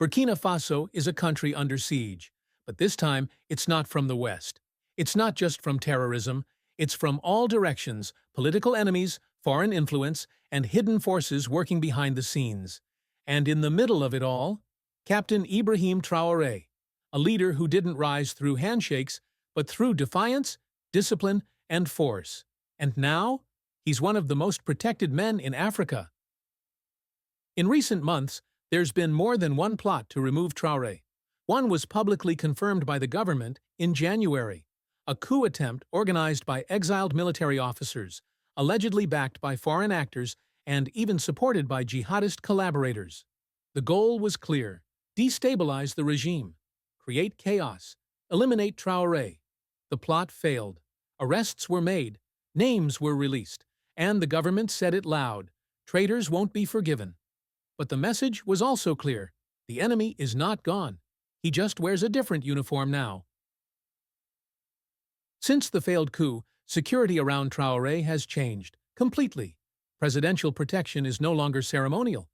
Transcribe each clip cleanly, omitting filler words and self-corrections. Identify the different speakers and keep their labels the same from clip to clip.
Speaker 1: Burkina Faso is a country under siege, but this time it's not from the West. It's not just from terrorism, it's from all directions: political enemies, foreign influence, and hidden forces working behind the scenes. And in the middle of it all, Captain Ibrahim Traoré, a leader who didn't rise through handshakes, but through defiance, discipline, and force. And now, he's one of the most protected men in Africa. In recent months, there's been more than one plot to remove Traoré. One was publicly confirmed by the government in January, a coup attempt organized by exiled military officers, allegedly backed by foreign actors and even supported by jihadist collaborators. The goal was clear: destabilize the regime, create chaos, eliminate Traoré. The plot failed. Arrests were made, names were released, and the government said it loud: traitors won't be forgiven. But the message was also clear: the enemy is not gone. He just wears a different uniform now. Since the failed coup, security around Traoré has changed completely. Presidential protection is no longer ceremonial.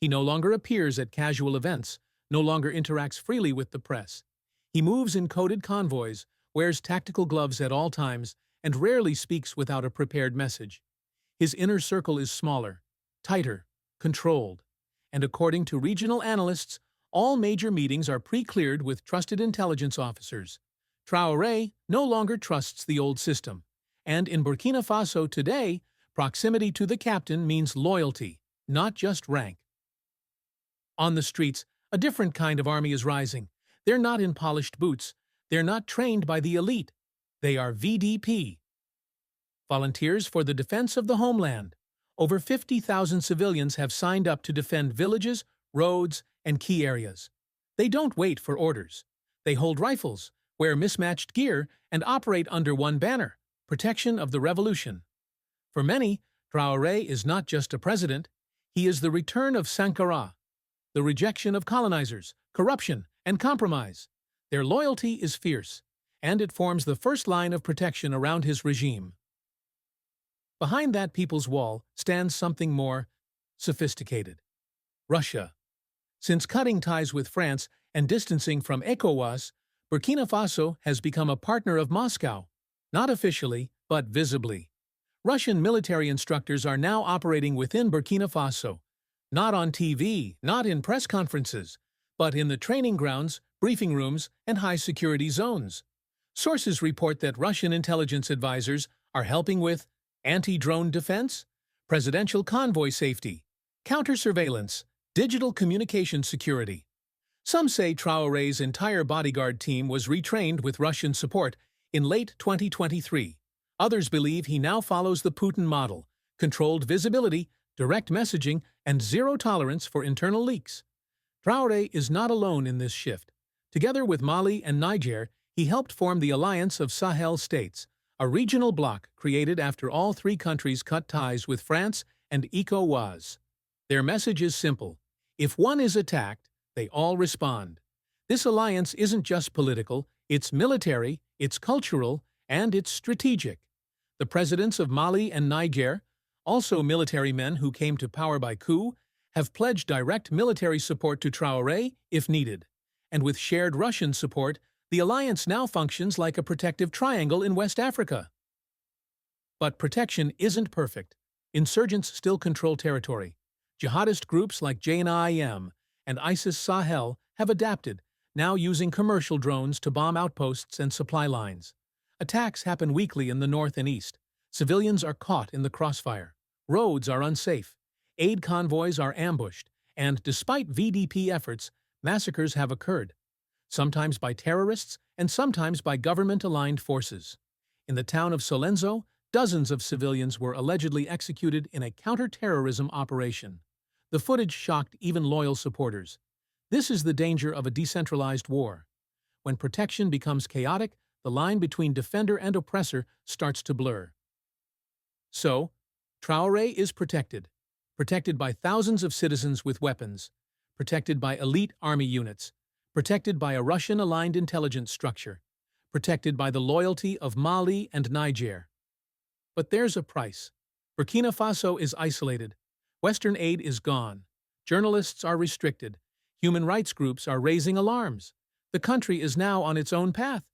Speaker 1: He no longer appears at casual events, no longer interacts freely with the press. He moves in coded convoys, wears tactical gloves at all times, and rarely speaks without a prepared message. His inner circle is smaller, tighter, controlled. And according to regional analysts, all major meetings are pre-cleared with trusted intelligence officers. Traoré no longer trusts the old system. And in Burkina Faso today, proximity to the captain means loyalty, not just rank. On the streets, a different kind of army is rising. They're not in polished boots. They're not trained by the elite. They are VDP. Volunteers for the Defense of the Homeland. Over 50,000 civilians have signed up to defend villages, roads, and key areas. They don't wait for orders. They hold rifles, wear mismatched gear, and operate under one banner: protection of the revolution. For many, Traoré is not just a president. He is the return of Sankara, the rejection of colonizers, corruption, and compromise. Their loyalty is fierce, and it forms the first line of protection around his regime. Behind that people's wall stands something more sophisticated: Russia. Since cutting ties with France and distancing from ECOWAS, Burkina Faso has become a partner of Moscow, not officially, but visibly. Russian military instructors are now operating within Burkina Faso, not on TV, not in press conferences, but in the training grounds, briefing rooms, and high-security zones. Sources report that Russian intelligence advisors are helping with anti-drone defense, presidential convoy safety, counter-surveillance, digital communication security. Some say Traoré's entire bodyguard team was retrained with Russian support in late 2023. Others believe he now follows the Putin model: controlled visibility, direct messaging, and zero tolerance for internal leaks. Traoré is not alone in this shift. Together with Mali and Niger, he helped form the Alliance of Sahel States, a regional bloc created after all three countries cut ties with France and ECOWAS. Their message is simple: if one is attacked, they all respond. This alliance isn't just political, it's military, it's cultural, and it's strategic. The presidents of Mali and Niger, also military men who came to power by coup, have pledged direct military support to Traoré if needed. And with shared Russian support, the alliance now functions like a protective triangle in West Africa. But protection isn't perfect. Insurgents still control territory. Jihadist groups like JNIM and ISIS Sahel have adapted, now using commercial drones to bomb outposts and supply lines. Attacks happen weekly in the north and east. Civilians are caught in the crossfire. Roads are unsafe. Aid convoys are ambushed. And despite VDP efforts, massacres have occurred, sometimes by terrorists and sometimes by government-aligned forces. In the town of Solenzo, dozens of civilians were allegedly executed in a counter-terrorism operation. The footage shocked even loyal supporters. This is the danger of a decentralized war. When protection becomes chaotic, the line between defender and oppressor starts to blur. So, Traoré is protected by thousands of citizens with weapons, protected by elite army units, protected by a Russian-aligned intelligence structure, protected by the loyalty of Mali and Niger. But there's a price. Burkina Faso is isolated. Western aid is gone. Journalists are restricted. Human rights groups are raising alarms. The country is now on its own path,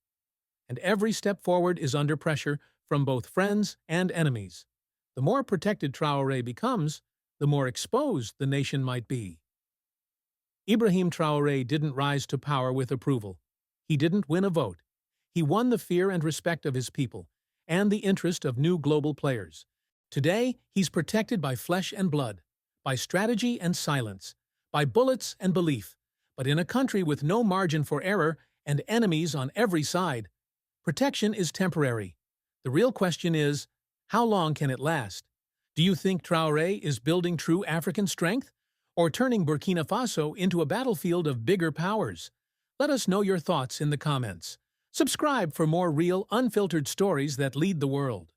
Speaker 1: and every step forward is under pressure from both friends and enemies. The more protected Traoré becomes, the more exposed the nation might be. Ibrahim Traoré didn't rise to power with approval. He didn't win a vote. He won the fear and respect of his people, and the interest of new global players. Today, he's protected by flesh and blood, by strategy and silence, by bullets and belief. But in a country with no margin for error and enemies on every side, protection is temporary. The real question is, how long can it last? Do you think Traoré is building true African strength, or turning Burkina Faso into a battlefield of bigger powers? Let us know your thoughts in the comments. Subscribe for more real, unfiltered stories that lead the world.